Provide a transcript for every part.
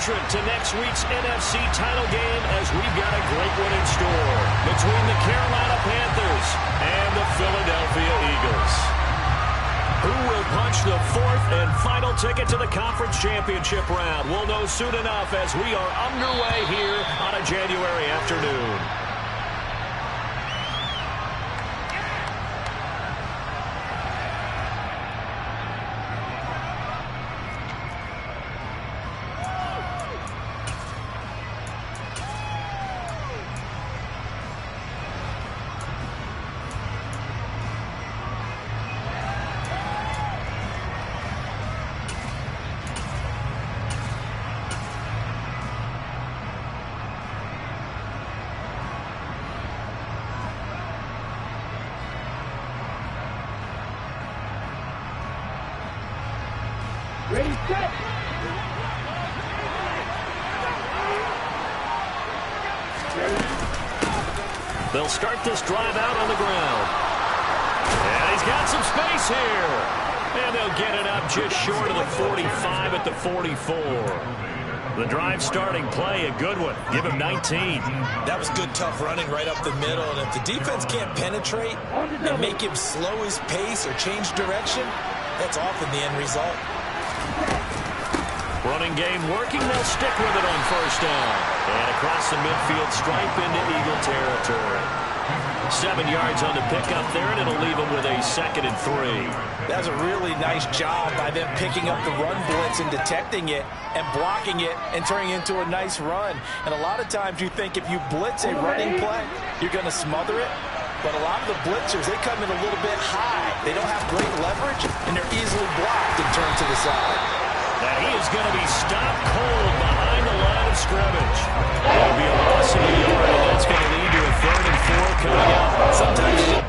entrant to next week's NFC title game, as we've got a great one in store between the Carolina Panthers and the Philadelphia Eagles. Who will punch the fourth and final ticket to the conference championship round? We'll know soon enough as we are underway here on a January afternoon. Ready, set. They'll start this drive out on the ground. And he's got some space here. And they'll get it up just short of the 45 at the 44. The drive starting play, a good one. Give him 19. That was good, tough running right up the middle. And if the defense can't penetrate and make him slow his pace or change direction, that's often the end result. Running game working. They'll stick with it on first down. And across the midfield stripe into Eagle territory. 7 yards on the pickup there, and it'll leave them with a 2nd and 3. That's a really nice job by them picking up the run blitz and detecting it and blocking it and turning it into a nice run. And a lot of times you think if you blitz a running play, you're going to smother it. But a lot of the blitzers, they come in a little bit high. They don't have great leverage, and they're easily blocked and turned to the side. And he is going to be stopped cold behind the line of scrimmage. It'll be a loss of a yard, and that's going to lead to a 3rd and 4 coming up. Sometimes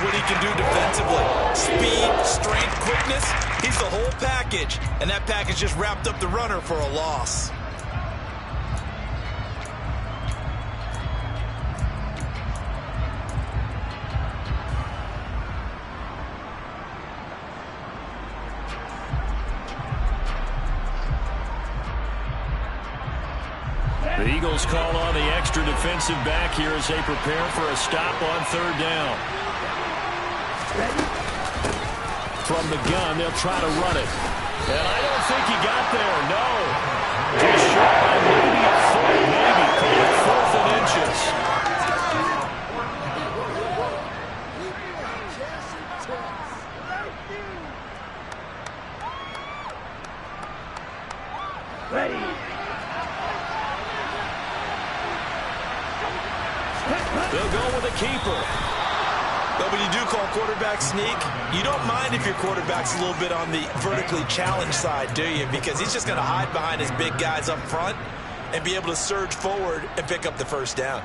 what he can do defensively. Speed, strength, quickness, he's the whole package. And that package just wrapped up the runner for a loss. the Eagles call on the extra defensive back here as they prepare for a stop on 3rd down. From the gun, they'll try to run it. And I don't think he got there, no. Just short by maybe a foot, maybe. Call it 4th and inches. Ready. They'll go with a keeper. But when you do call quarterback sneak, you don't mind if your quarterback's a little bit on the vertically challenged side, do you? Because he's just going to hide behind his big guys up front and be able to surge forward and pick up the 1st down.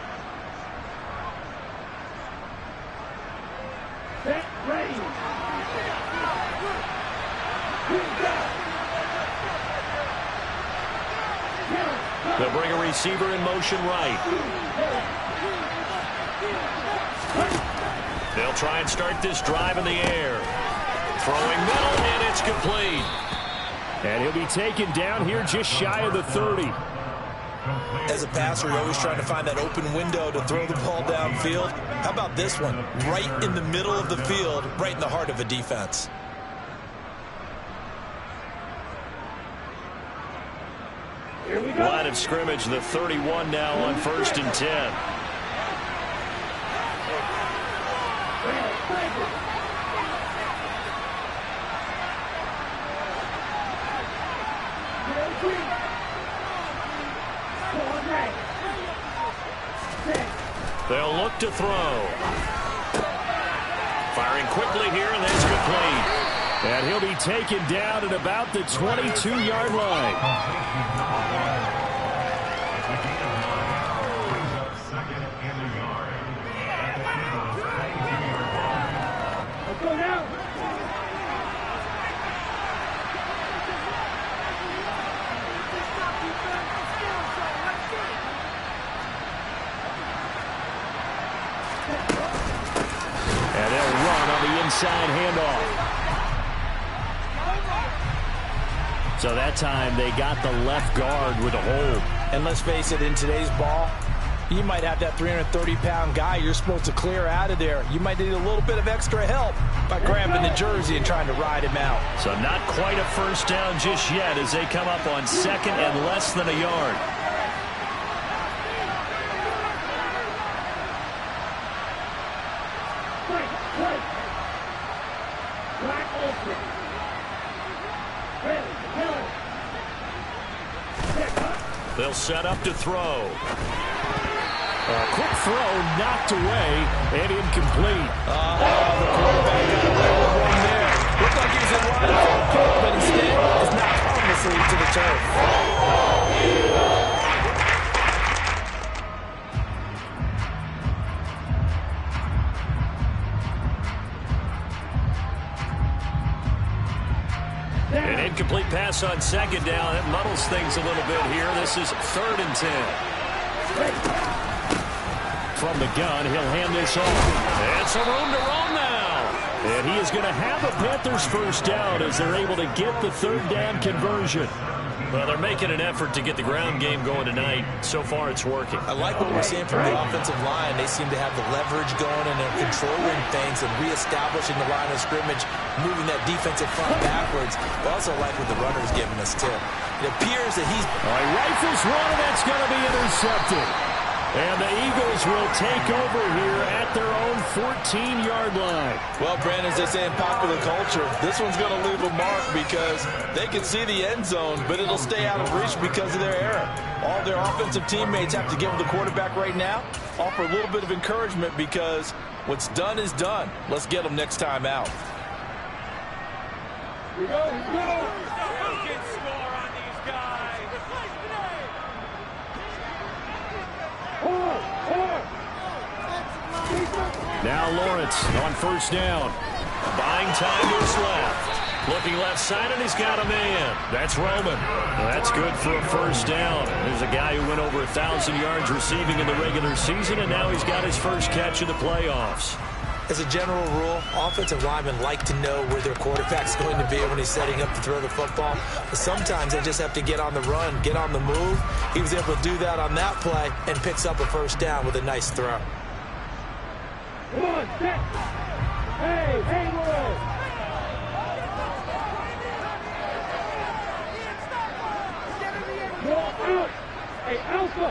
Ready. They'll bring a receiver in motion right. They'll try and start this drive in the air. Throwing middle, and it's complete. And he'll be taken down here just shy of the 30. As a passer, you're always trying to find that open window to throw the ball downfield. How about this one? Right in the middle of the field, right in the heart of a defense. Here we Line of scrimmage, the 31 now on 1st and 10. They'll look to throw. Firing quickly here, and that's complete. And he'll be taken down at about the 22-yard line. Let's go now. And they'll run on the inside handoff. So that time they got the left guard with a hold. And let's face it, in today's ball, you might have that 330-pound guy you're supposed to clear out of there. You might need a little bit of extra help by grabbing the jersey and trying to ride him out. So not quite a first down just yet as they come up on 2nd and less than a yard. They'll set up to throw. A quick throw knocked away and incomplete. The quarterback got away with one there. Looked like he was in line for a pick, but instead is knocked harmlessly to the turf. An incomplete pass on 2nd down. That muddles things a little bit here. This is 3rd and 10. From the gun, he'll hand this off. And some room to roam now. And he is going to have a Panthers first down as they're able to get the 3rd down conversion. Well, they're making an effort to get the ground game going tonight. So far, it's working. I like what we're seeing from the offensive line. They seem to have the leverage going, and they're controlling things and reestablishing the line of scrimmage, moving that defensive front backwards. I also like what the runner's giving us, too. It appears that he's... All right, rifles one, and that's going to be intercepted. And the Eagles will take over here at their own 14-yard line. Well, Brandon, as they say in popular culture, this one's going to leave a mark because they can see the end zone, but it'll stay out of reach because of their error. All their offensive teammates have to give the quarterback right now, offer a little bit of encouragement because what's done is done. Let's get them next time out. Here we go. Who can score on these guys? Now Lawrence on 1st down. Buying time to his left. Looking left side, and he's got a man. That's Roman. Well, that's good for a first down. There's a guy who went over 1,000 yards receiving in the regular season, and now he's got his first catch in the playoffs. As a general rule, offensive linemen like to know where their quarterback's going to be when he's setting up to throw the football. But sometimes they just have to get on the run, get on the move. He was able to do that on that play and picks up a first down with a nice throw. Come on, set. Hey, Will. Go out. Hey, Alpha.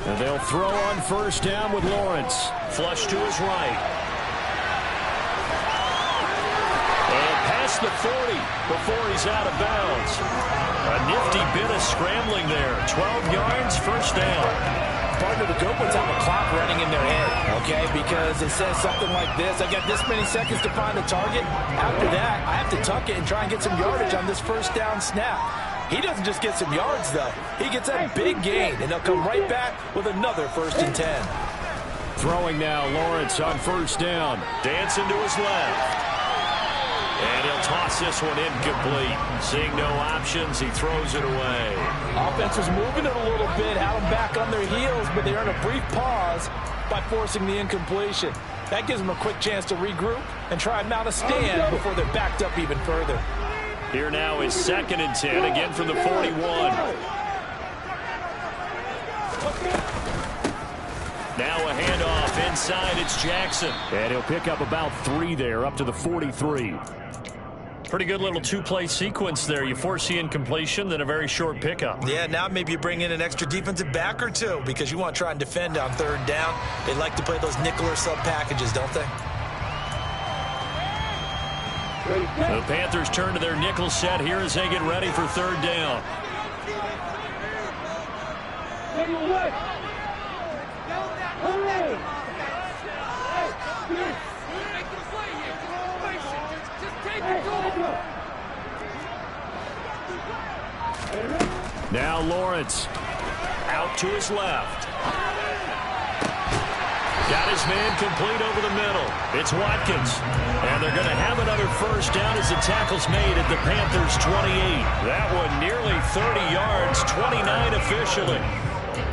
And they'll throw on 1st down with Lawrence. Flush to his right. And past the 40 before he's out of bounds. A nifty bit of scrambling there. 12 yards, first down. Partner, the good ones have a clock running in their head, okay? Because it says something like this. I got this many seconds to find the target. After that, I have to tuck it and try and get some yardage on this first down snap. He doesn't just get some yards, though. He gets a big gain, and he'll come right back with another 1st and 10. Throwing now, Lawrence on 1st down. Dancing to his left. And he'll toss this one incomplete. Seeing no options, he throws it away. Offense was moving it a little bit, had them back on their heels, but they earn a brief pause by forcing the incompletion. That gives them a quick chance to regroup and try and mount a stand before they're backed up even further. Here now is 2nd and 10, again from the 41. Now a handoff inside, it's Jackson. And he'll pick up about 3 there, up to the 43. Pretty good little two-play sequence there. You force the incompletion, then a very short pickup. Yeah, now maybe you bring in an extra defensive back or two because you want to try and defend on third down. They like to play those nickel or sub packages, don't they? The Panthers turn to their nickel set here as they get ready for third down. Now Lawrence out to his left. Got his man complete over the middle. It's Watkins. And they're going to have another first down as the tackle's made at the Panthers' 28. That one nearly 30 yards, 29 officially.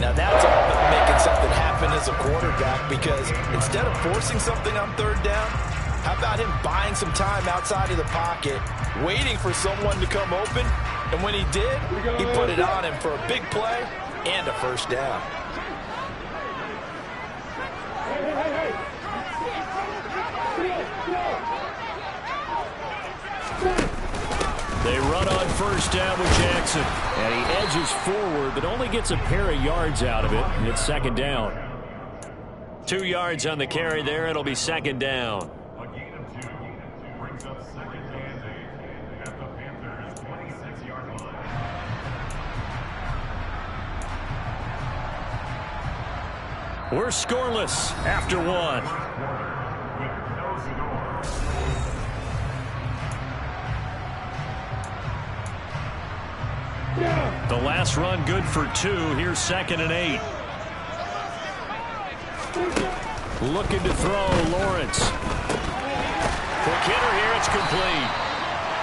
Now that's all about making something happen as a quarterback, because instead of forcing something on third down, how about him buying some time outside of the pocket, waiting for someone to come open, and when he did, he put it on him for a big play and a first down. They run on first down with Jackson. And he edges forward, but only gets a pair of yards out of it. It's second down. 2 yards on the carry there. It'll be second down. A gain of 2 brings up second and 8 at the Panthers' 26-yard line. We're scoreless after one. The last run good for 2. Here's second and 8. Looking to throw, Lawrence. Quick hitter here, it's complete.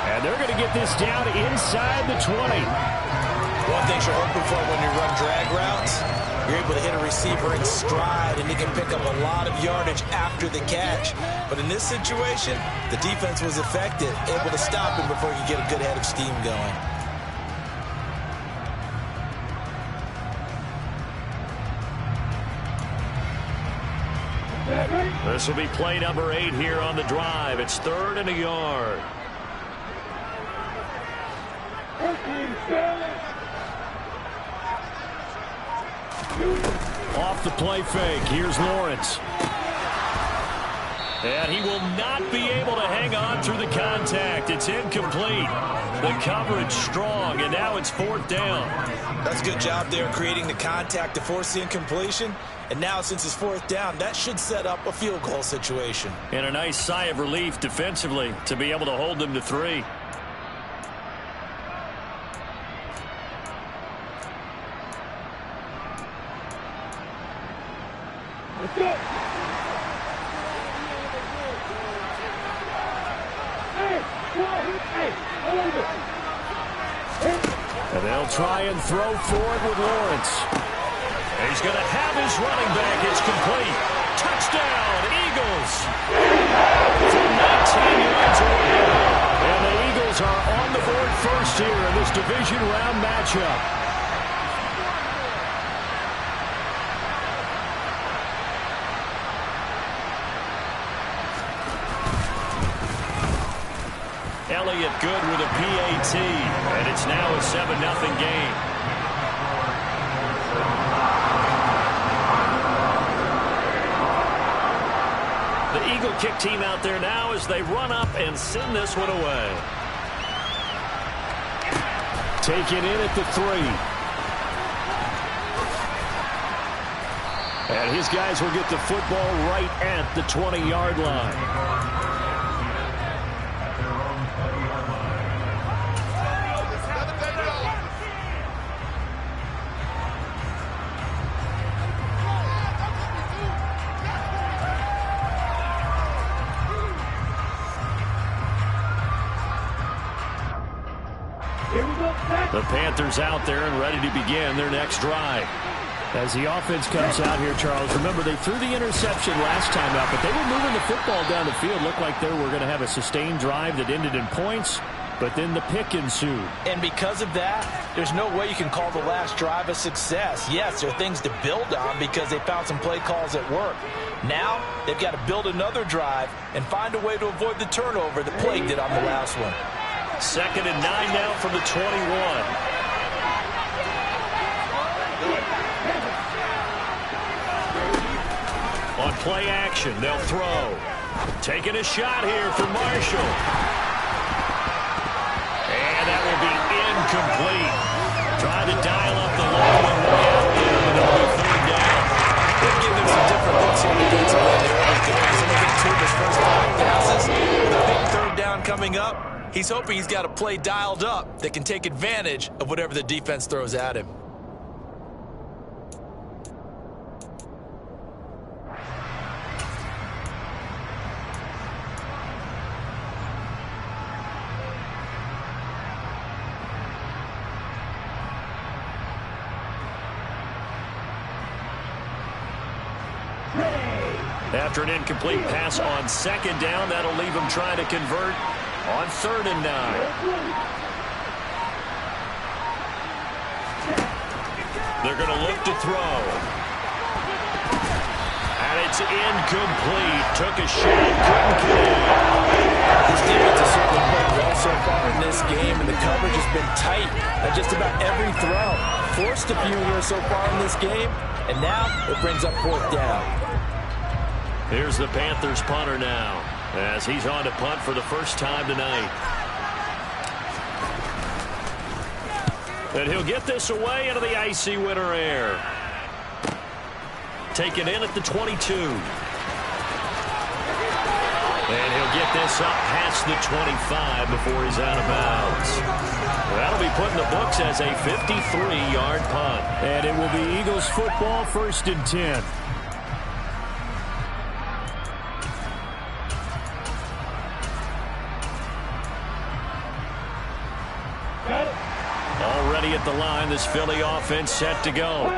And they're going to get this down inside the 20. One thing you're hoping for when you run drag routes, you're able to hit a receiver in stride, and he can pick up a lot of yardage after the catch. But in this situation, the defense was effective, able to stop him before he could get a good head of steam going. This will be play number 8 here on the drive. It's third and a yard. Off the play fake. Here's Lawrence. And he will not be able to hang on through the contact. It's incomplete. The coverage strong, and now it's fourth down. That's a good job there creating the contact to force the incompletion. And now, since it's fourth down, that should set up a field goal situation. And a nice sigh of relief defensively to be able to hold them to 3. Let's go. And they'll try and throw forward with Lawrence. He's going to have his running back. It's complete. Touchdown, Eagles. From 19 yards away. And the Eagles are on the board first here in this division round matchup. Elliott good with a PAT, and it's now a 7-0 game. The Eagle kick team out there now as they run up and send this one away. Taken in at the 3. And his guys will get the football right at the 20-yard line. The Panthers out there and ready to begin their next drive. As the offense comes out here, Charles, remember they threw the interception last time out, but they were moving the football down the field. Looked like they were going to have a sustained drive that ended in points, but then the pick ensued. And because of that, there's no way you can call the last drive a success. Yes, there are things to build on because they found some play calls that work. Now, they've got to build another drive and find a way to avoid the turnover that plagued it on the last one. 2nd and 9 now from the 21. On play action, they'll throw. Taking a shot here for Marshall. And that will be incomplete. Trying to dial up the long one way out there, but it'll be 3rd down. They're giving him some different looks here defensively in the early going. Some of it to his first 5 passes. With a big 3rd down coming up, he's hoping he's got a play dialed up that can take advantage of whatever the defense throws at him. After an incomplete pass on 2nd down, that'll leave him trying to convert on 3rd and 9. They're going to look to throw. And it's incomplete. Took a shot, couldn't connect. This defense has certainly played well so far in this game, and the coverage has been tight at just about every throw. Forced a few here so far in this game, and now it brings up 4th down. Here's the Panthers punter now, as he's on to punt for the first time tonight. And he'll get this away into the icy winter air. Taken in at the 22. And he'll get this up past the 25 before he's out of bounds. That'll be put in the books as a 53-yard punt. And it will be Eagles football, 1st and 10. Already at the line, this Philly offense set to go.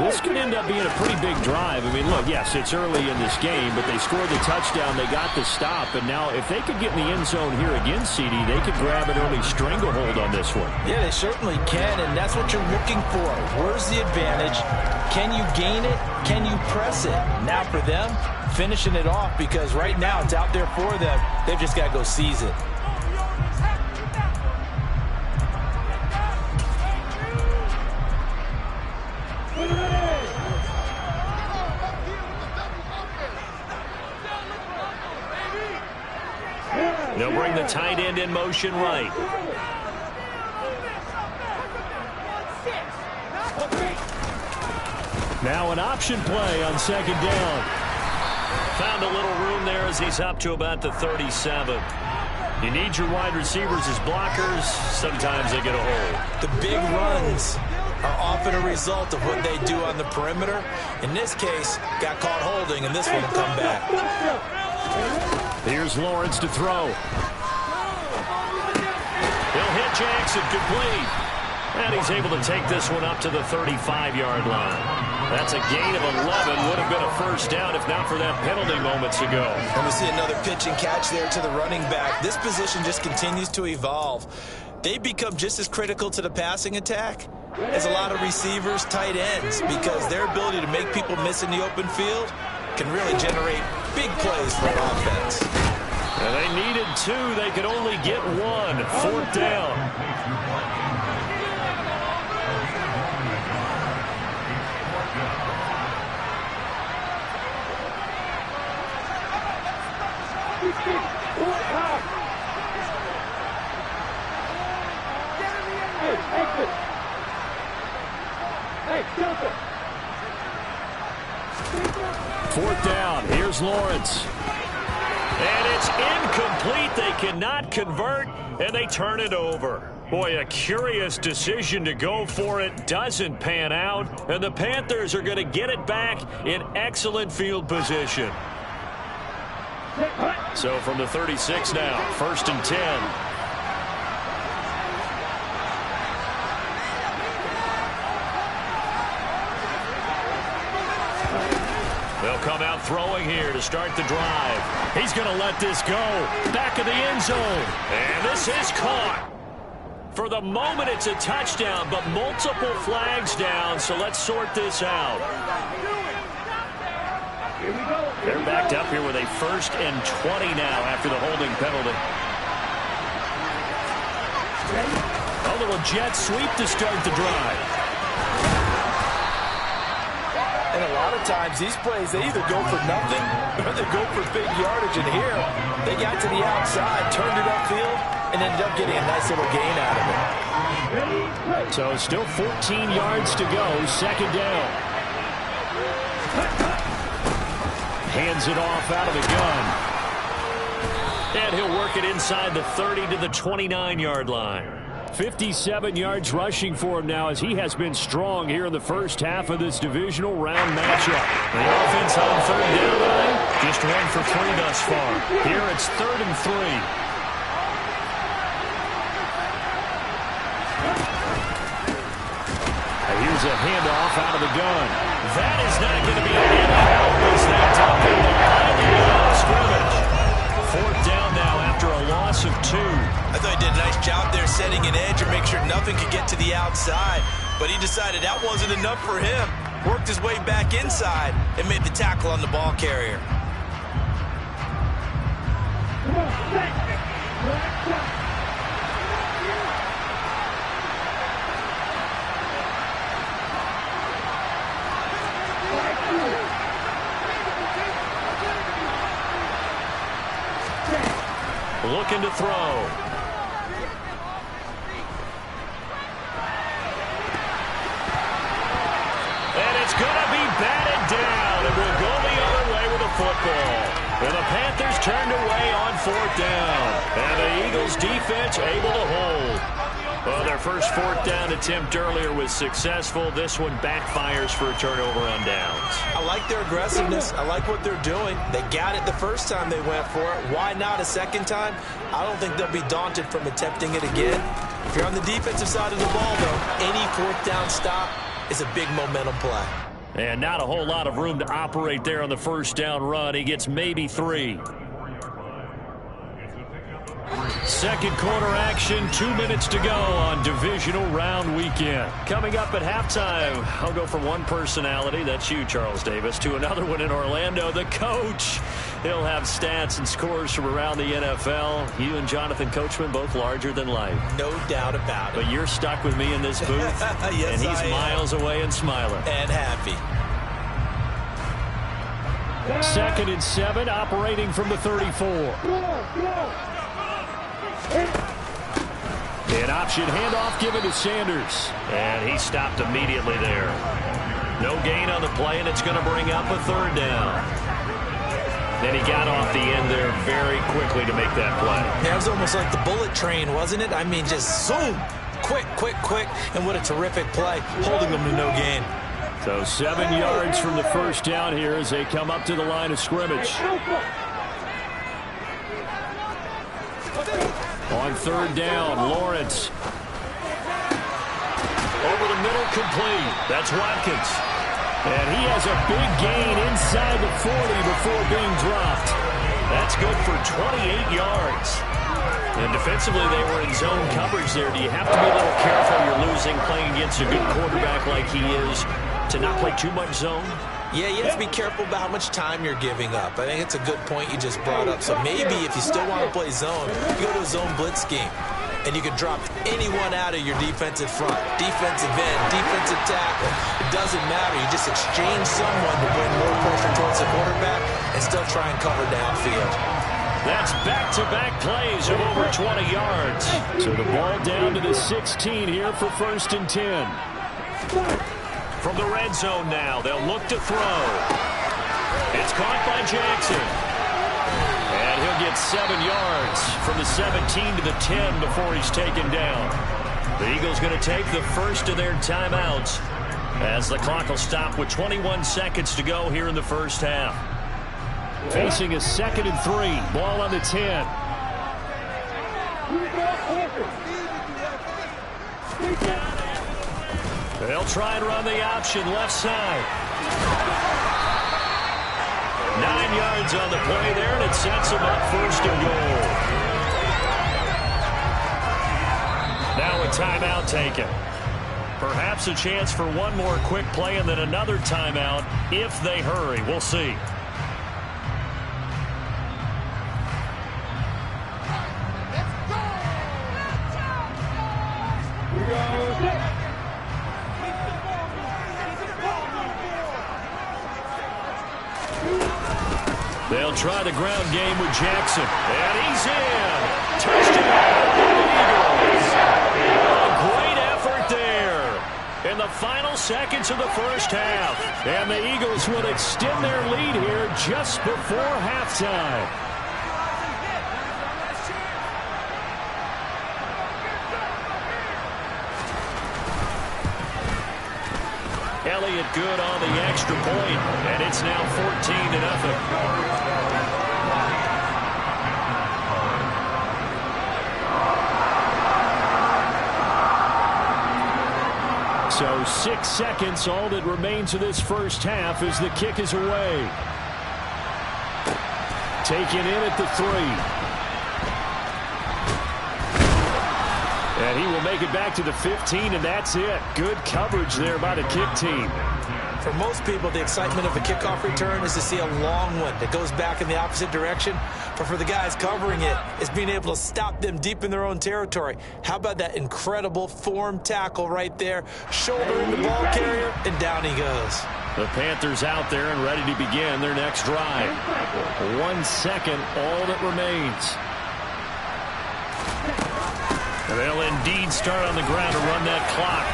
This could end up being a pretty big drive. I mean, look, yes, it's early in this game, but they scored the touchdown. They got the stop, and now if they could get in the end zone here again, CD, they could grab an early stranglehold on this one. Yeah, they certainly can, and that's what you're looking for. Where's the advantage? Can you gain it? Can you press it? Now for them, finishing it off, because right now it's out there for them. They've just got to go seize it. They'll bring the tight end in motion right. Now an option play on 2nd down. Found a little room there as he's up to about the 37. You need your wide receivers as blockers. Sometimes they get a hold. The big runs are often a result of what they do on the perimeter. In this case, got caught holding, and this one will come back. Here's Lawrence to throw. He'll hit Jackson complete. And he's able to take this one up to the 35-yard line. That's a gain of 11. Would have been a 1st down if not for that penalty moments ago. And we see another pitch and catch there to the running back. This position just continues to evolve. They become just as critical to the passing attack as a lot of receivers, tight ends, because their ability to make people miss in the open field can really generate big plays for an offense. And they needed 2. They could only get 1. 4th down. Hey, Joseph. 4th down. Here's Lawrence. And it's incomplete. They cannot convert, and they turn it over. Boy, a curious decision to go for it. Doesn't pan out, and the Panthers are going to get it back in excellent field position. So from the 36 now, 1st and 10. They'll come out throwing here to start the drive. He's going to let this go. Back of the end zone. And this is caught. For the moment, it's a touchdown, but multiple flags down, so let's sort this out. They're backed up here with a 1st and 20 now after the holding penalty. A little jet sweep to start the drive. And a lot of times, these plays, they either go for nothing or they go for big yardage. And here, they got to the outside, turned it upfield, and ended up getting a nice little gain out of it. So still 14 yards to go, second down. Hands it off out of the gun. And he'll work it inside the 30 to the 29-yard line. 57 yards rushing for him now as he has been strong here in the first half of this divisional round matchup. The offense on third down line, just 1 for 3 thus far. Here it's 3rd and 3. Here's a handoff out of the gun. That is not going to be any help as they tuck in the line of scrimmage. 4th down now after a loss of 2. I thought he did a nice job there setting an edge and make sure nothing could get to the outside. But he decided that wasn't enough for him. Worked his way back inside and made the tackle on the ball carrier. Looking to throw. And it's going to be batted down. And we'll go the other way with the football. And the Panthers turned away on 4th down. And the Eagles defense able to hold. Well, their first 4th down attempt earlier was successful. This one backfires for a turnover on downs. I like their aggressiveness. I like what they're doing. They got it the first time they went for it. Why not a second time? I don't think they'll be daunted from attempting it again. If you're on the defensive side of the ball, though, any 4th down stop is a big momentum play. And not a whole lot of room to operate there on the first down run. He gets maybe 3. Second quarter action, 2 minutes to go on divisional round weekend. Coming up at halftime, I'll go from one personality, that's you, Charles Davis, to another one in Orlando, the coach. He'll have stats and scores from around the NFL. You and Jonathan Coachman, both larger than life. No doubt about it. But you're stuck with me in this booth, yes, and he's miles away and smiling. And happy. 2nd and 7, operating from the 34. An option handoff given to Sanders. And he stopped immediately there. No gain on the play, and it's going to bring up a 3rd down. Then he got off the end there very quickly to make that play. Yeah, it was almost like the bullet train, wasn't it? I mean, just zoom. Quick, quick, quick. And what a terrific play, holding them to no gain. So 7 yards from the first down here as they come up to the line of scrimmage. On 3rd down, Lawrence. Over the middle, complete. That's Watkins. And he has a big gain inside the 40 before being dropped. That's good for 28 yards. And defensively, they were in zone coverage there. Do you have to be a little careful? You're losing playing against a good quarterback like he is to not play too much zone? Yeah, you have to be careful about how much time you're giving up. I think it's a good point you just brought up. So maybe if you still want to play zone, you go to a zone blitz scheme. And you can drop anyone out of your defensive front. Defensive end, defensive tackle. It doesn't matter. You just exchange someone to bring more pressure towards the quarterback and still try and cover downfield. That's back-to-back plays of over 20 yards. So the ball down to the 16 here for 1st and 10. From the red zone now, they'll look to throw. It's caught by Jackson. And he'll get 7 yards from the 17 to the 10 before he's taken down. The Eagles going to take the first of their timeouts as the clock will stop with 21 seconds to go here in the first half. Facing a 2nd and 3. Ball on the 10. They'll try and run the option left side. 9 yards on the play there, and it sets them up 1st and goal. Now a timeout taken. Perhaps a chance for one more quick play and then another timeout if they hurry. We'll see. try the ground game with Jackson. And he's in. Touchdown, Eagles. A great effort there in the final seconds of the first half. And the Eagles will extend their lead here just before halftime. Elliott good on the extra point, and it's now 14-0. So 6 seconds, all that remains of this first half as the kick is away. Taken in at the 3. And he will make it back to the 15, and that's it. Good coverage there by the kick team. For most people, the excitement of a kickoff return is to see a long one that goes back in the opposite direction. But for the guys covering it, it's being able to stop them deep in their own territory. How about that incredible form tackle right there? Shouldering the ball carrier, and down he goes. The Panthers out there and ready to begin their next drive. 1 second, all that remains. They'll indeed start on the ground to run that clock.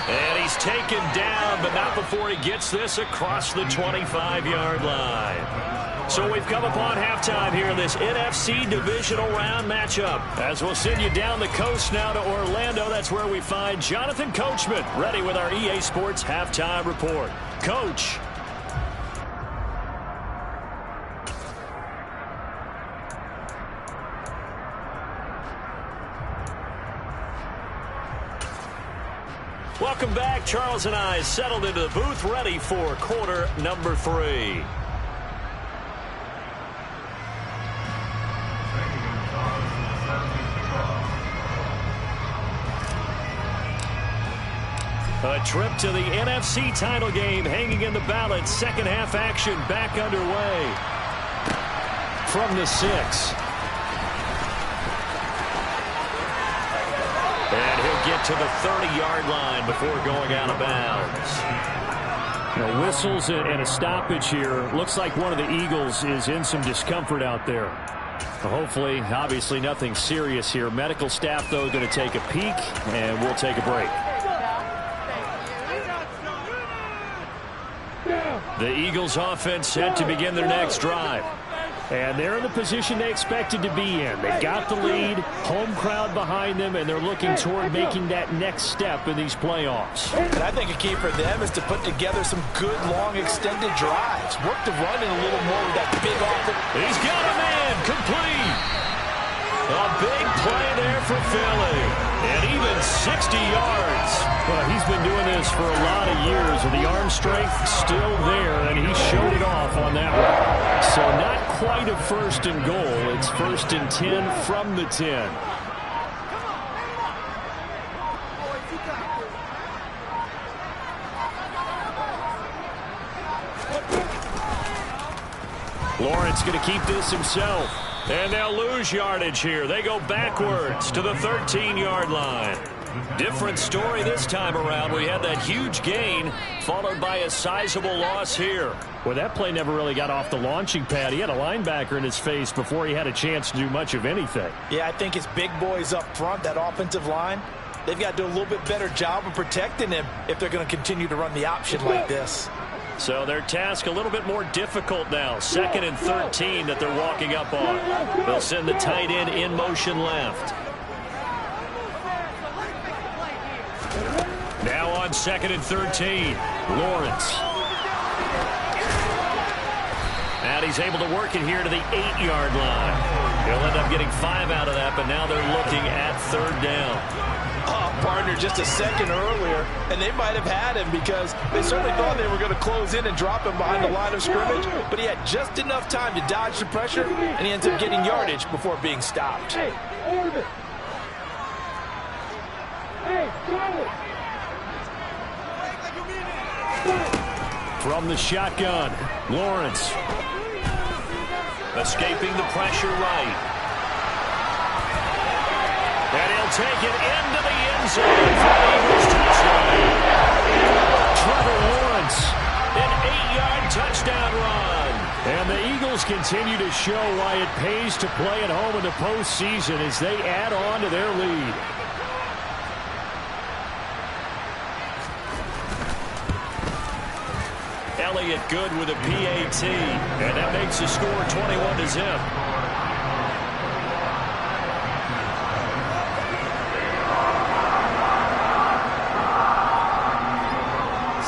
And he's taken down, but not before he gets this across the 25-yard line. So we've come upon halftime here in this NFC Divisional Round matchup. As we'll send you down the coast now to Orlando, that's where we find Jonathan Coachman, ready with our EA Sports Halftime Report. Coach. Welcome back. Charles and I settled into the booth, ready for quarter number 3. A trip to the NFC title game hanging in the balance. Second half action back underway. From the 6. And he'll get to the 30-yard line before going out of bounds. Now, whistles and a stoppage here. Looks like one of the Eagles is in some discomfort out there. Hopefully, obviously nothing serious here. Medical staff, though, going to take a peek, and we'll take a break. The Eagles offense set to begin their next drive. And they're in the position they expected to be in. They've got the lead, home crowd behind them, and they're looking toward making that next step in these playoffs. And I think a key for them is to put together some good, long, extended drives. Work the run in a little more with that big offense. He's got a man, complete. A big play there for Philly. And even 60 yards. Well, he's been doing this for a lot of years, and the arm strength still there, and he showed it off on that one. So not quite a first and goal. It's 1st and 10 from the 10. Lawrence going to keep this himself. And they'll lose yardage here. They go backwards to the 13-yard line. Different story this time around. We had that huge gain followed by a sizable loss here. Well, that play never really got off the launching pad. He had a linebacker in his face before he had a chance to do much of anything. Yeah, I think it's big boys up front, that offensive line. They've got to do a little bit better job of protecting him if they're going to continue to run the option like this. So their task a little bit more difficult now. 2nd and 13 that they're walking up on. They'll send the tight end in motion left. Now on 2nd and 13, Lawrence. And he's able to work it here to the 8-yard line. He'll end up getting 5 out of that, but now they're looking at 3rd down. Partner just a second earlier, and they might have had him because they certainly thought they were going to close in and drop him behind the line of scrimmage, but he had just enough time to dodge the pressure, and he ends up getting yardage before being stopped. From the shotgun, Lawrence. Escaping the pressure right. And he'll take it into the end zone for the Eagles touchdown. Trevor Lawrence, an 8-yard touchdown run. And the Eagles continue to show why it pays to play at home in the postseason as they add on to their lead. Elliott good with a PAT, and that makes the score 21-0.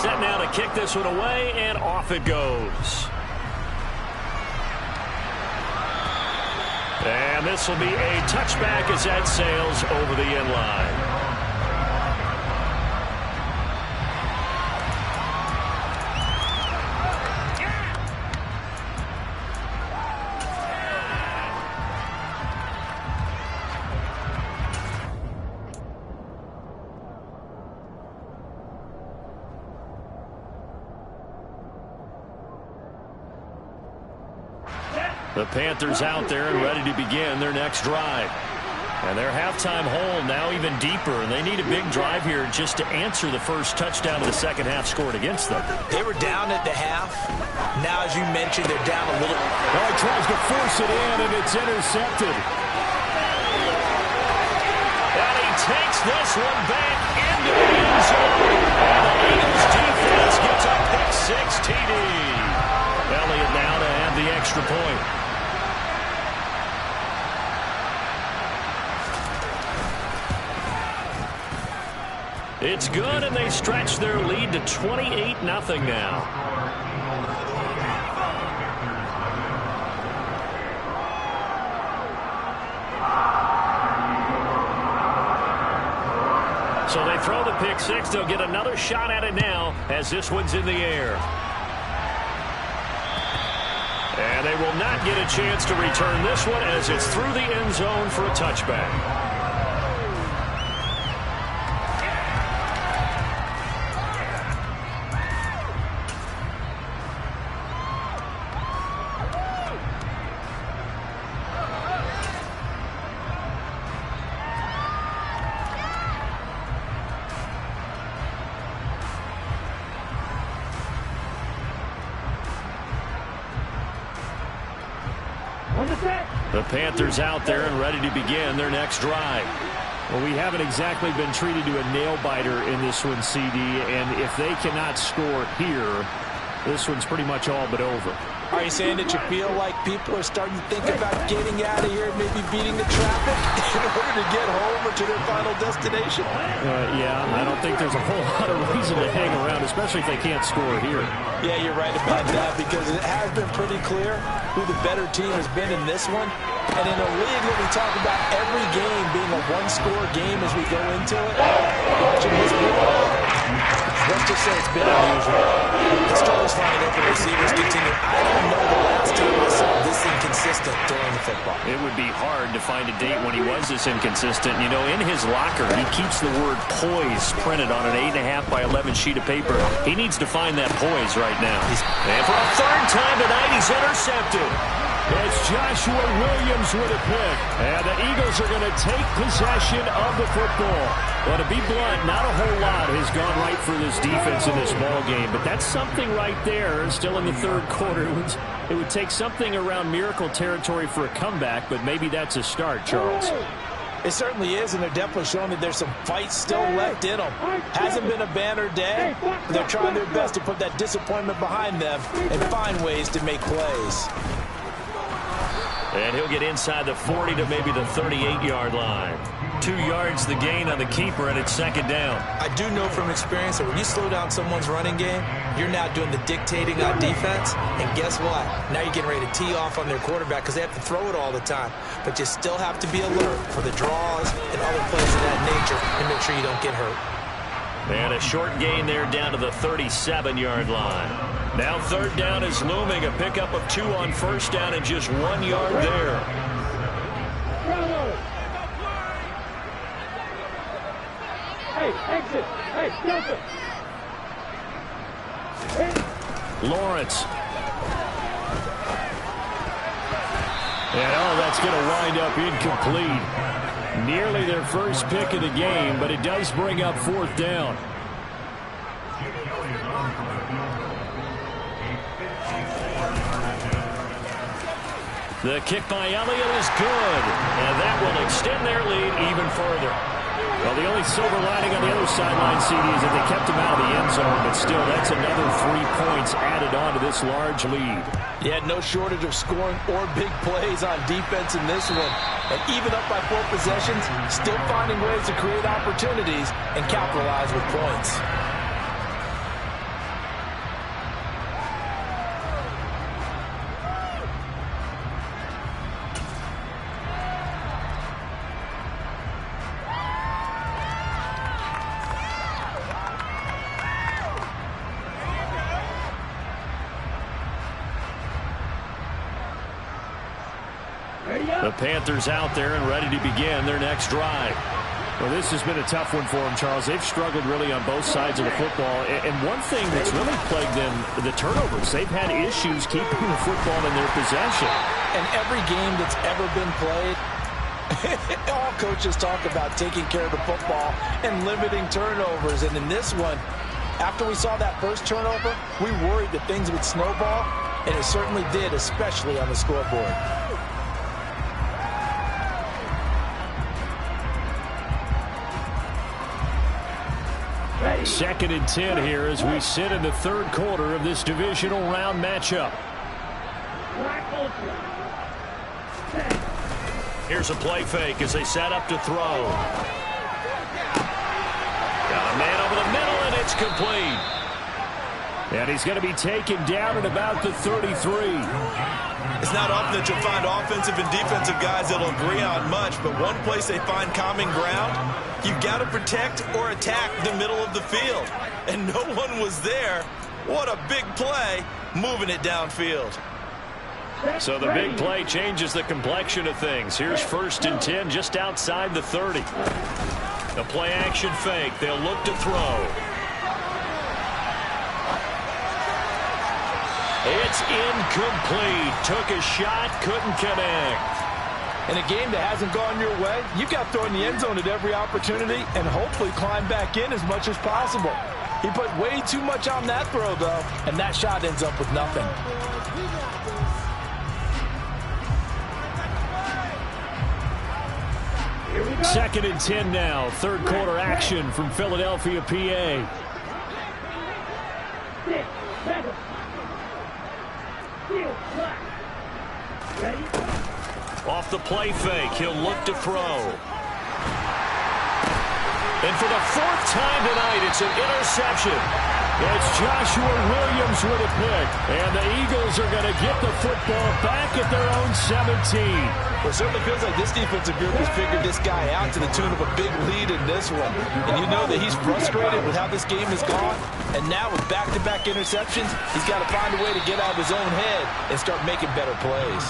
Set now to kick this one away, and off it goes. And this will be a touchback as that sails over the end line. The Panthers out there and ready to begin their next drive. And their halftime hole now even deeper, and they need a big drive here just to answer the first touchdown of the second half scored against them. They were down at the half. Now, as you mentioned, they're down a little. Oh, he tries to force it in, and it's intercepted. And he takes this one back into the end zone. And the Eagles defense gets a pick-six TD. Elliott now to have the extra point. It's good, and they stretch their lead to 28-0 now. So they throw the pick six. They'll get another shot at it now as this one's in the air. And they will not get a chance to return this one as it's through the end zone for a touchback. The Panthers out there and ready to begin their next drive. Well, we haven't exactly been treated to a nail-biter in this one, CD, and if they cannot score here, this one's pretty much all but over. Are you saying that you feel like people are starting to think about getting out of here, maybe beating the traffic in order to get home or to their final destination? Yeah, I don't think there's a whole lot of reason to hang around, especially if they can't score here. Yeah, you're right about that, because it has been pretty clear who the better team has been in this one. And in a league that we talk about every game being a one-score game as we go into it, watching this let's just say it's been unusual. The starters flying open, receivers continue. I don't know the last time I saw this inconsistent during the football. It would be hard to find a date when he was this inconsistent. You know, in his locker, he keeps the word poise printed on an 8.5 by 11 sheet of paper. He needs to find that poise right now. And for a third time tonight, he's intercepted. It's Joshua Williams with a pick. And the Eagles are going to take possession of the football. Well, to be blunt, not a whole lot has gone right for this defense in this ball game. But that's something right there. Still in the third quarter. It would take something around miracle territory for a comeback, but maybe that's a start, Charles. It certainly is, and they're definitely showing that there's some fight still left in them. Hasn't been a banner day, but they're trying their best to put that disappointment behind them and find ways to make plays. And he'll get inside the 40 to maybe the 38-yard line. 2 yards the gain on the keeper, and it's second down. I do know from experience that when you slow down someone's running game, you're now doing the dictating on defense. And guess what? Now you're getting ready to tee off on their quarterback because they have to throw it all the time. But you still have to be alert for the draws and other plays of that nature and make sure you don't get hurt. And a short gain there down to the 37-yard line. Now third down is looming. A pickup of 2 on first down and just 1 yard there. Hey, exit. Hey, Delta. Lawrence. And that's going to wind up incomplete. Nearly their first pick of the game, but it does bring up fourth down. The kick by Elliott is good, and that will extend their lead even further. Well, the only silver lining on the other sideline, CD, is that they kept him out of the end zone, but still, that's another 3 points added on to this large lead. Yeah, no shortage of scoring or big plays on defense in this one. And even up by 4 possessions, still finding ways to create opportunities and capitalize with points. The Panthers out there and ready to begin their next drive. Well, this has been a tough one for them, Charles. They've struggled really on both sides of the football. And one thing that's really plagued them, the turnovers. They've had issues keeping the football in their possession. And every game that's ever been played, all coaches talk about taking care of the football and limiting turnovers. And in this one, after we saw that first turnover, we worried that things would snowball, and it certainly did, especially on the scoreboard. Second and 10 here as we sit in the third quarter of this divisional round matchup. Here's a play fake as they set up to throw. Got a man over the middle, and it's complete. And he's going to be taken down at about the 33. It's not often that you'll find offensive and defensive guys that'll agree on much, but one place they find common ground, you've got to protect or attack the middle of the field. And no one was there. What a big play, moving it downfield. So the big play changes the complexion of things. Here's 1st and 10 just outside the 30. The play action fake. They'll look to throw. It's incomplete. Took a shot, couldn't connect. In a game that hasn't gone your way, you've got to throw in the end zone at every opportunity and hopefully climb back in as much as possible. He put way too much on that throw, though, and that shot ends up with nothing. Second and 10 now. Third quarter action from Philadelphia, PA. Off the play fake, he'll look to throw. And for the 4th time tonight, it's an interception. It's Joshua Williams with a pick. And the Eagles are going to get the football back at their own 17. Well, it certainly feels like this defensive group has figured this guy out to the tune of a big lead in this one. And you know that he's frustrated with how this game has gone. And now with back-to-back interceptions, he's got to find a way to get out of his own head and start making better plays.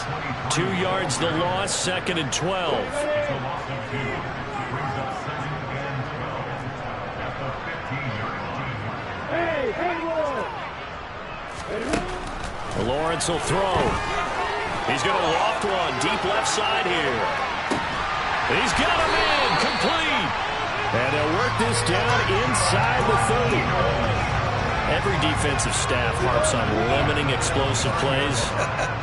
2 yards the loss, 2nd and 12. Lawrence will throw. He's going to loft one deep left side here. He's got him in, complete. And they'll work this down inside the 30. Every defensive staff harps on limiting explosive plays.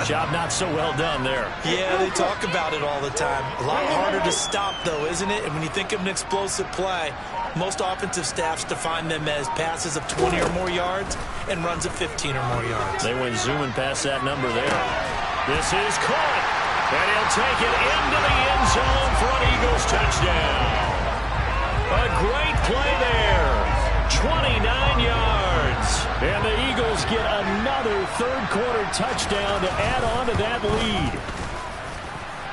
Job not so well done there. Yeah, they talk about it all the time. A lot harder to stop, though, isn't it? And when you think of an explosive play, most offensive staffs define them as passes of 20 or more yards and runs of 15 or more yards. They went zooming past that number there. This is caught, and he'll take it into the end zone for an Eagles touchdown. A great play there. 29 yards. And the Eagles get another third-quarter touchdown to add on to that lead.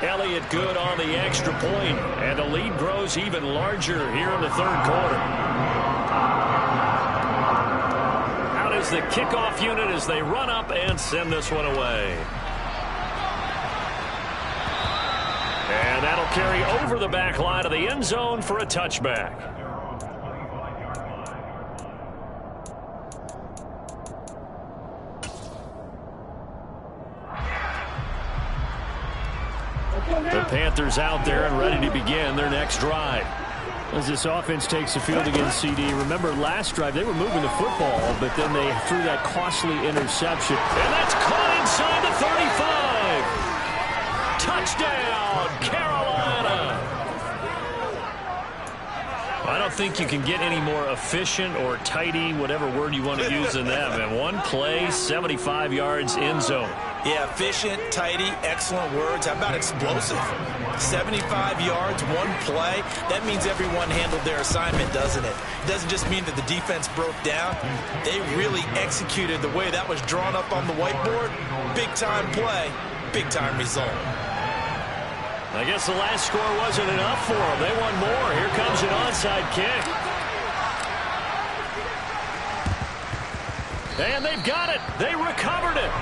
Elliott good on the extra point, and the lead grows even larger here in the third quarter. Out is the kickoff unit as they run up and send this one away. And that'll carry over the back line of the end zone for a touchback. The Panthers out there and ready to begin their next drive. As this offense takes the field against CD, remember last drive they were moving the football, but then they threw that costly interception. And that's caught inside the 35. I don't think you can get any more efficient or tidy, whatever word you want to use in that. Man, one play, 75 yards, end zone. Yeah, efficient, tidy, excellent words. How about explosive? 75 yards, one play. That means everyone handled their assignment, doesn't it? It doesn't just mean that the defense broke down. They really executed the way that was drawn up on the whiteboard. Big-time play, big-time result. I guess the last score wasn't enough for them. They want more. Here comes an onside kick. And they've got it. They recovered it.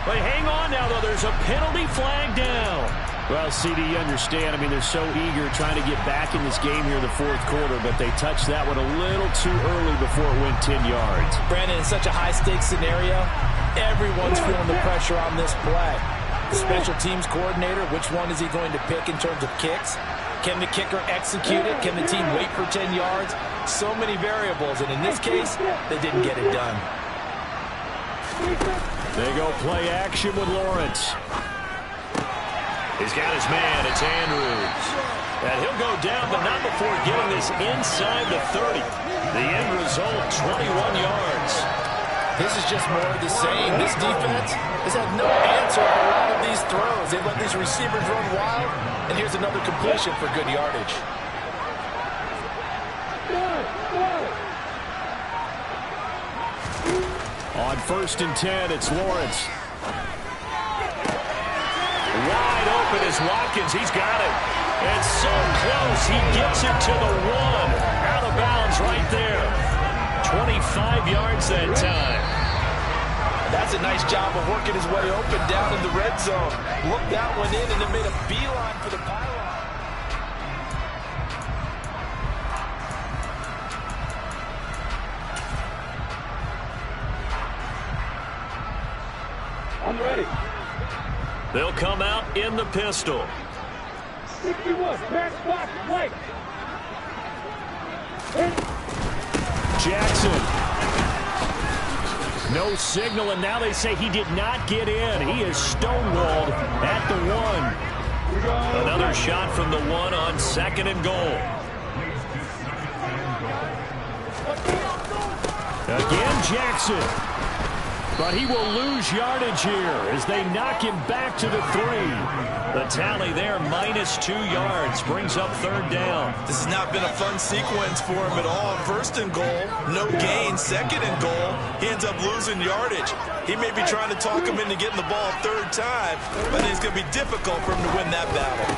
But hang on now, though. There's a penalty flag down. Well, CD, you understand. I mean, they're so eager trying to get back in this game here in the fourth quarter, but they touched that one a little too early before it went 10 yards. Brandon, in such a high-stakes scenario, everyone's feeling the pressure on this play. The special teams coordinator, which one is he going to pick in terms of kicks? Can the kicker execute it? Can the team wait for 10 yards? So many variables, and in this case, they didn't get it done. They go play action with Lawrence. He's got his man. It's Andrews. And he'll go down, but not before getting this inside the 30. The end result, 21 yards. This is just more of the same. This defense has had no answer on a lot of these throws. They've let these receivers run wild, and here's another completion for good yardage. On 1st and 10, it's Lawrence. Wide open is Watkins. He's got it. And so close. He gets it to the 1. Out of bounds right there. 25 yards that time. That's a nice job of working his way open down in the red zone. Looked that one in and then made a beeline for the pylon. I'm ready. They'll come out in the pistol. 61, pass block, right. Jackson. No signal, and now they say he did not get in. He is stonewalled at the 1. Another shot from the 1 on 2nd and goal. Again, Jackson. But he will lose yardage here as they knock him back to the 3. The tally there, -2 yards, brings up 3rd down. This has not been a fun sequence for him at all. 1st and goal, no gain. 2nd and goal, he ends up losing yardage. He may be trying to talk him into getting the ball 3rd time, but it's going to be difficult for him to win that battle.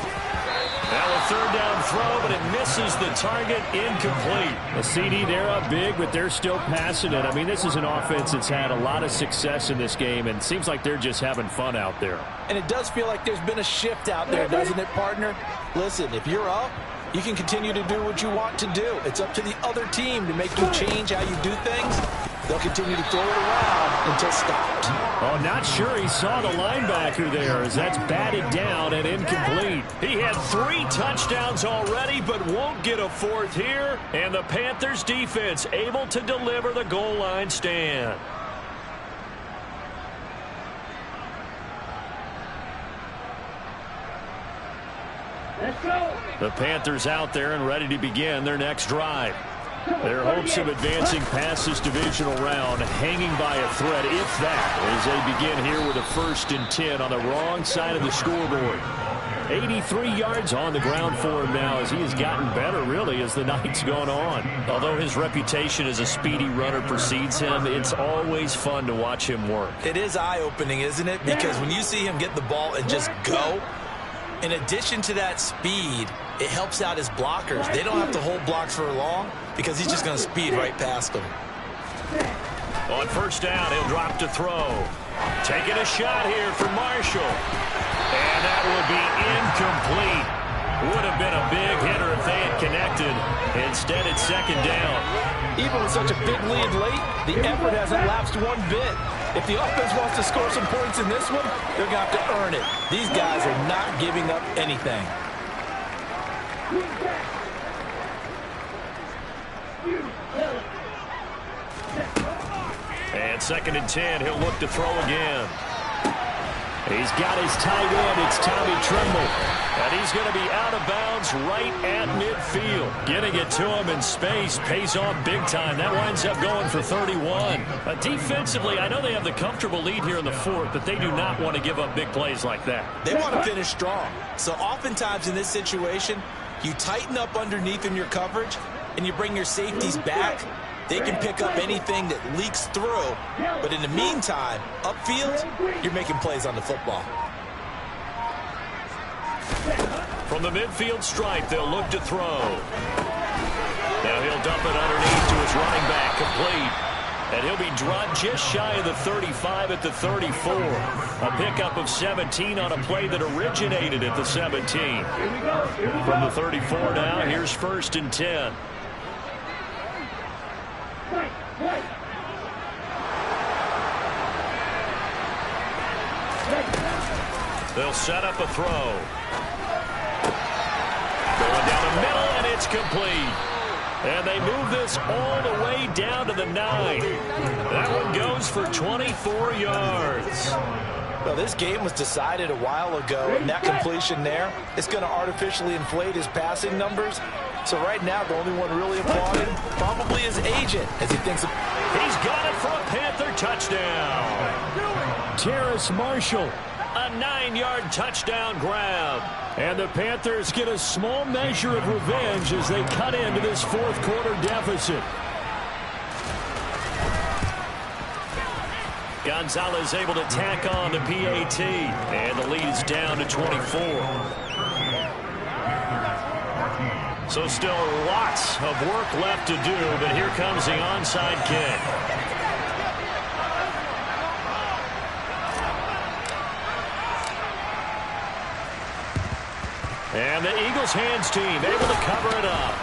Now a 3rd down throw, but it misses the target, incomplete. The CD, they're up big, but they're still passing it. I mean, this is an offense that's had a lot of success in this game, and it seems like they're just having fun out there. And it does feel like there's been a shift out there, doesn't it, partner? Listen, if you're up, you can continue to do what you want to do. It's up to the other team to make you change how you do things. They'll continue to throw it around until stopped. Oh, not sure he saw the linebacker there as that's batted down and incomplete. He had 3 touchdowns already, but won't get a 4th here. And the Panthers defense able to deliver the goal line stand. Let's go. The Panthers out there and ready to begin their next drive. Their hopes of advancing past this divisional round hanging by a thread, if that, as they begin here with a 1st and 10 on the wrong side of the scoreboard. 83 yards on the ground for him now as he has gotten better, really, as the night's gone on. Although his reputation as a speedy runner precedes him, it's always fun to watch him work. It is eye-opening, isn't it? Because when you see him get the ball and just go, in addition to that speed, it helps out his blockers. They don't have to hold blocks for long because he's just going to speed right past them. On 1st down, he'll drop to throw. Taking a shot here for Marshall. And that would be incomplete. Would have been a big hitter if they had connected. Instead, it's 2nd down. Even with such a big lead late, the effort hasn't lapsed one bit. If the offense wants to score some points in this one, they're going to have to earn it. These guys are not giving up anything. And 2nd and 10, he'll look to throw again. He's got his tight end. It's Tommy Tremble. And he's going to be out of bounds right at midfield. Getting it to him in space pays off big time. That winds up going for 31. Defensively, I know they have the comfortable lead here in the fourth, but they do not want to give up big plays like that. They want to finish strong. So oftentimes in this situation, you tighten up underneath in your coverage, and you bring your safeties back. They can pick up anything that leaks through. But in the meantime, upfield, you're making plays on the football. From the midfield stripe, they'll look to throw. Now he'll dump it underneath to his running back, complete. And he'll be dropped just shy of the 35 at the 34. A pickup of 17 on a play that originated at the 17. From the 34 now, here's 1st and 10. They'll set up a throw. Going down the middle, and it's complete. And they move this all the way down to the 9. That one goes for 24 yards. Well, this game was decided a while ago, and that completion there is going to artificially inflate his passing numbers. So right now, the only one really applauding probably his agent as he thinks he's got it for a Panther touchdown. Terrace Marshall. A 9-yard touchdown grab. And the Panthers get a small measure of revenge as they cut into this fourth quarter deficit. Gonzalez able to tack on the PAT. And the lead is down to 24. So still lots of work left to do, but here comes the onside kick. And the Eagles hands team able to cover it up.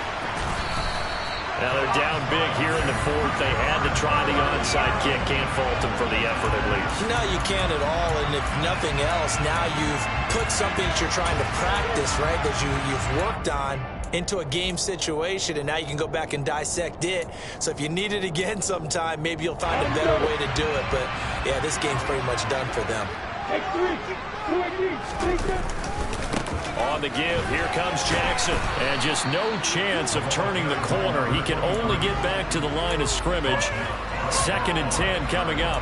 Now they're down big here in the fourth. They had to try the onside kick. Can't fault them for the effort at least. No, you can't at all. And if nothing else, now you've put something that you're trying to practice, right, that you've worked on into a game situation, and now you can go back and dissect it. So if you need it again sometime, maybe you'll find a better way to do it. But, yeah, this game's pretty much done for them. On the give, here comes Jackson. And just no chance of turning the corner. He can only get back to the line of scrimmage. 2nd and 10 coming up.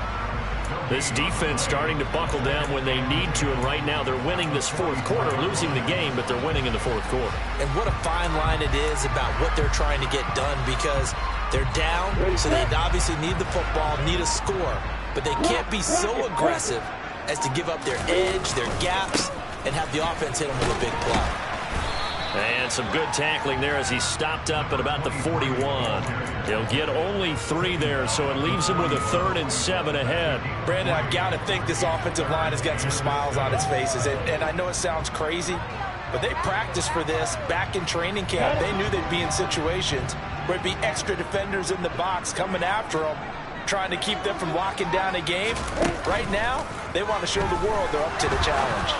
This defense starting to buckle down when they need to, and right now they're winning this fourth quarter, losing the game, but they're winning in the fourth quarter. And what a fine line it is about what they're trying to get done, because they're down, so they obviously need the football, need a score, but they can't be so aggressive as to give up their edge, their gaps, and have the offense hit them with a big play. And some good tackling there as he stopped up at about the 41. He'll get only 3 there, so it leaves him with a 3rd and 7 ahead. Brandon, I've got to think this offensive line has got some smiles on its faces. And I know it sounds crazy, but they practiced for this back in training camp. They knew they'd be in situations where it'd be extra defenders in the box coming after them, trying to keep them from locking down a game. Right now, they want to show the world they're up to the challenge.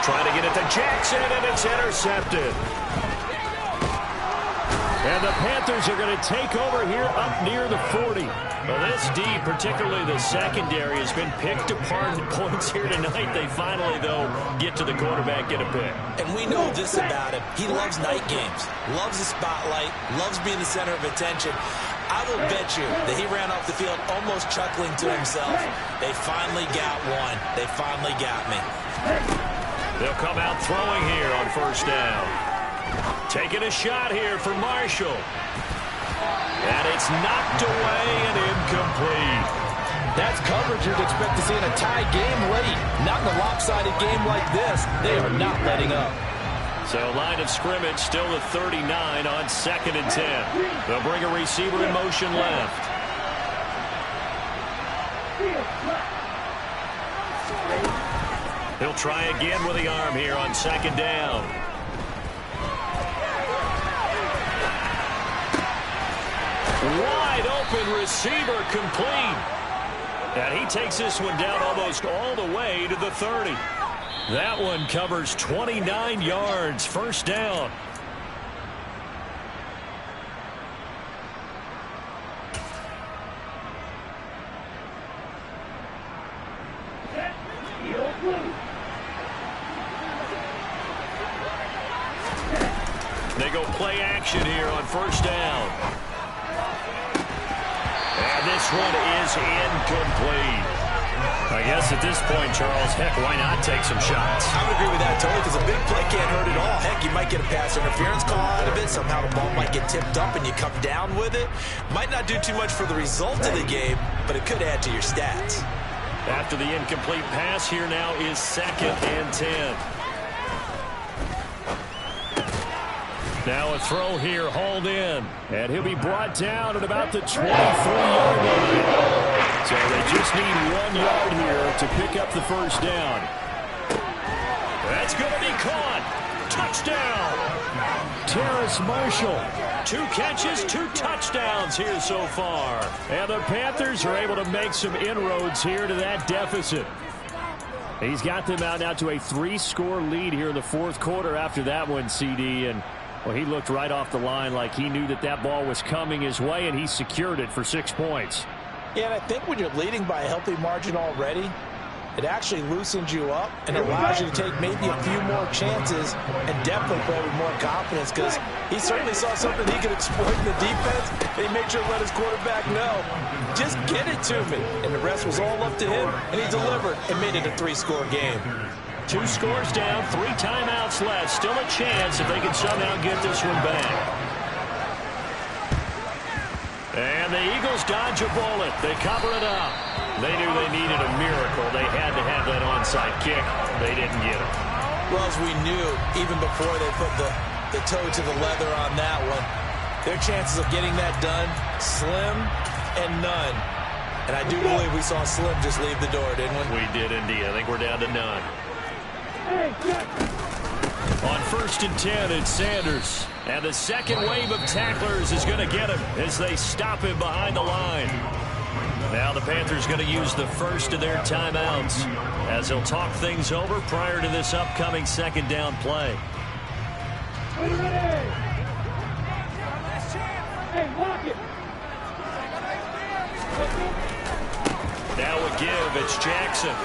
Trying to get it to Jackson, and it's intercepted. And the Panthers are going to take over here up near the 40. Well, this D, particularly the secondary, has been picked apart at points here tonight. They finally, though, get to the quarterback, get a pick. And we know this about him. He loves night games, loves the spotlight, loves being the center of attention. I will bet you that he ran off the field almost chuckling to himself. They finally got one. They finally got me. They'll come out throwing here on 1st down. Taking a shot here for Marshall. And it's knocked away and incomplete. That's coverage you'd expect to see in a tie game late. Not in a lopsided game like this. They are not letting up. So line of scrimmage still at 39 on 2nd and 10. They'll bring a receiver in motion left. He'll try again with the arm here on 2nd down. Wide open receiver, complete. And he takes this one down almost all the way to the 30. That one covers 29 yards, 1st down. go play action here on first down. And this one is incomplete. I guess at this point, Charles, heck, why not take some shots? I would agree with that totally, because a big play can't hurt at all. Heck, you might get a pass interference call out of it. Somehow the ball might get tipped up and you come down with it. Might not do too much for the result of the game, but it could add to your stats. After the incomplete pass, here now is 2nd and 10. Now a throw here, hauled in. And he'll be brought down at about the 23-yard line. So they just need 1 yard here to pick up the first down. That's going to be caught. Touchdown. Terrace Marshall. 2 catches, 2 touchdowns here so far. And the Panthers are able to make some inroads here to that deficit. He's got them out now to a 3-score lead here in the 4th quarter after that one, CD. And, well, he looked right off the line like he knew that that ball was coming his way, and he secured it for 6 points. Yeah, and I think when you're leading by a healthy margin already, it actually loosens you up and allows you to take maybe a few more chances and definitely play with more confidence, because he certainly saw something he could exploit in the defense, and he made sure to let his quarterback know, just get it to me. And the rest was all up to him, and he delivered and made it a 3-score game. 2 scores down, 3 timeouts left. Still a chance if they can somehow get this one back. And the Eagles dodge a bullet. They cover it up. They knew they needed a miracle. They had to have that onside kick. They didn't get it. Well, as we knew, even before they put the toe to the leather on that one, their chances of getting that done, slim and none. And I do believe we saw Slim just leave the door, didn't we? We did indeed. I think we're down to none. On 1st and 10, it's Sanders. And the second wave of tacklers is going to get him as they stop him behind the line. Now the Panthers going to use the first of their timeouts as they'll talk things over prior to this upcoming 2nd down play. Now a give, it's Jackson.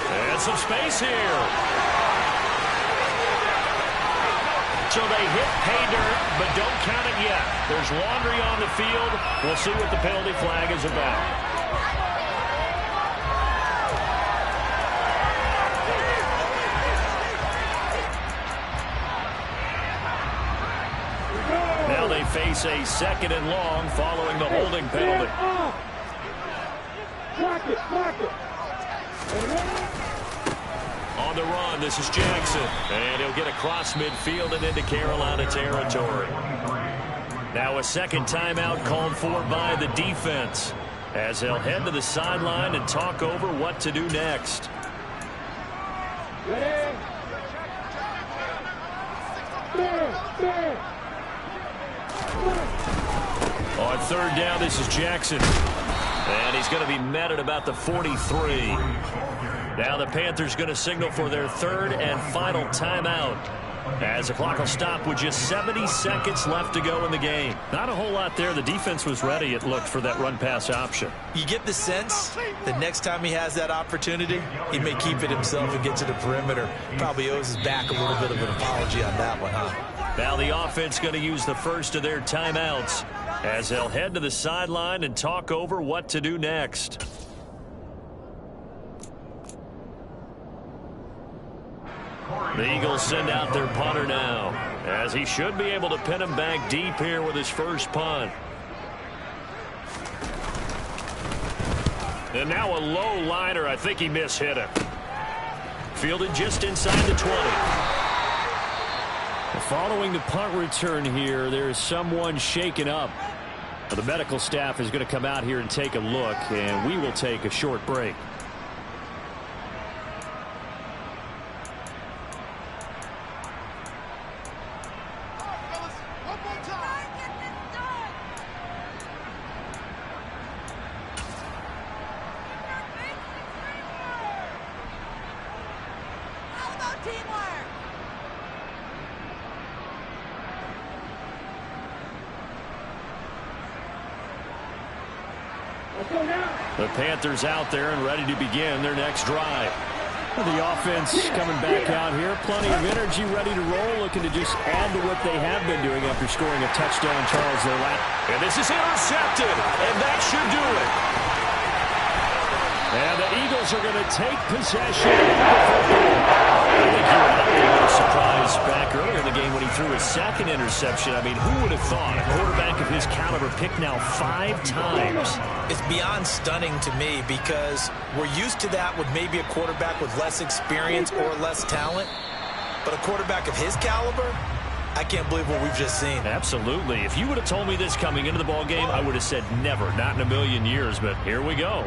And some space here. So they hit pay dirt, but don't count it yet. There's laundry on the field. We'll see what the penalty flag is about. Now they face a 2nd and long following the holding penalty. Block it. On the run, this is Jackson. And he'll get across midfield and into Carolina territory. Now a 2nd timeout called for by the defense as they'll head to the sideline and talk over what to do next. On 3rd down, this is Jackson. And he's going to be met at about the 43. Now the Panthers going to signal for their 3rd and final timeout as the clock will stop with just 70 seconds left to go in the game. Not a whole lot there. The defense was ready, it looked, for that run-pass option. You get the sense that next time he has that opportunity, he may keep it himself and get to the perimeter. Probably owes his back a little bit of an apology on that one, huh? Now the offense going to use the first of their timeouts as they'll head to the sideline and talk over what to do next. The Eagles send out their punter now, as he should be able to pin him back deep here with his first punt. And now a low liner. I think he mishit it. Fielded just inside the 20. Following the punt return here, there is someone shaken up. The medical staff is going to come out here and take a look, and we will take a short break. The Panthers out there and ready to begin their next drive. The offense coming back out here. Plenty of energy, ready to roll, looking to just add to what they have been doing after scoring a touchdown, Charles, their last. And this is intercepted, and that should do it. And the Eagles are going to take possession. I think you and I were a little surprised back earlier in the game when he threw his second interception. I mean, who would have thought a quarterback of his caliber picked now 5 times? It's beyond stunning to me because we're used to that with maybe a quarterback with less experience or less talent. But a quarterback of his caliber, I can't believe what we've just seen. Absolutely. If you would have told me this coming into the ball game, I would have said never, not in a million years. But here we go.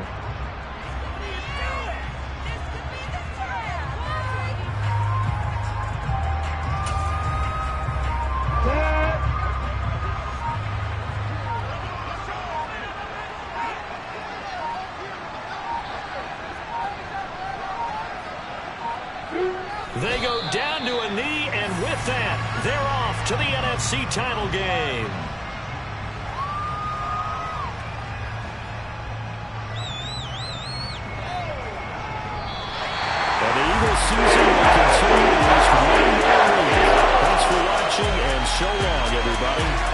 They go down to a knee, and with that, they're off to the NFC title game. And the Eagles season will continue at least one more week. Thanks for watching, and so long, everybody.